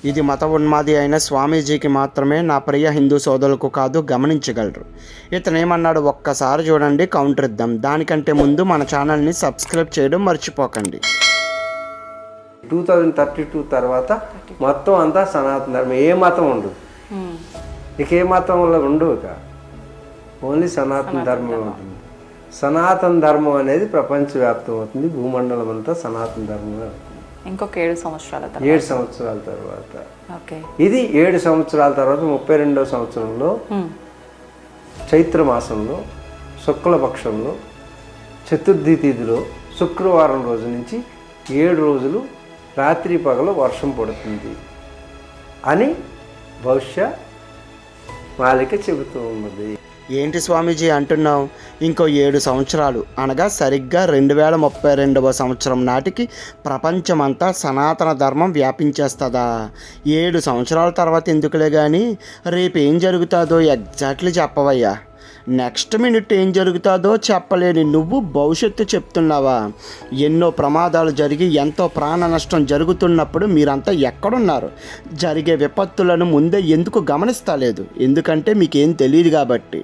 ఇది మత ఉన్మాది అయిన స్వామీజీకి మాత్రమే, నా ప్రియ హిందూ సోదరులకు కాదు, గమనించగలరు. ఇతను ఏమన్నాడు ఒక్కసారి చూడండి, కౌంటర్ ఇద్దాం. దానికంటే ముందు మన ఛానల్ని సబ్స్క్రైబ్ చేయడం మర్చిపోకండి. 2032 తర్వాత మొత్తం అంతా సనాతన ధర్మం, ఏ మతం ఉండదు. ఇక ఏ మతం వల్ల ఉండవు, ఇక ఓన్లీ సనాతన ధర్మం ఉంటుంది. సనాతన ధర్మం అనేది ప్రపంచవ్యాప్తం అవుతుంది, భూమండలం అంతా సనాతన ధర్మమే అవుతుంది. ఇంకొక 7 సంవత్సరాల 7 సంవత్సరాల తర్వాత. ఓకే, ఇది 7 సంవత్సరాల తర్వాత 32వ సంవత్సరంలో చైత్ర మాసంలో శుక్లపక్షంలో చతుర్థి తిథిలో శుక్రవారం రోజు నుంచి 7 రోజులు రాత్రి పగలు వర్షం పడుతుంది అని భవిష్య మాలిక చెబుతూ ఉన్నది. ఏంటి స్వామీజీ అంటున్నావు? ఇంకో 7 సంవత్సరాలు అనగా సరిగ్గా 2032వ సంవత్సరం నాటికి ప్రపంచమంతా సనాతన ధర్మం వ్యాపించేస్తుందా? 7 సంవత్సరాల తర్వాత ఎందుకులే కానీ, రేపు ఏం జరుగుతుందో ఎగ్జాక్ట్లీ చెప్పవయ్యా. నెక్స్ట్ మినిట్ ఏం జరుగుతుందో చెప్పలేని నువ్వు భవిష్యత్తు చెప్తున్నావా? ఎన్నో ప్రమాదాలు జరిగి ఎంతో ప్రాణ నష్టం జరుగుతున్నప్పుడు మీరంతా ఎక్కడున్నారు? జరిగే విపత్తులను ముందే ఎందుకు గమనిస్తలేదు? ఎందుకంటే మీకేం తెలియదు కాబట్టి.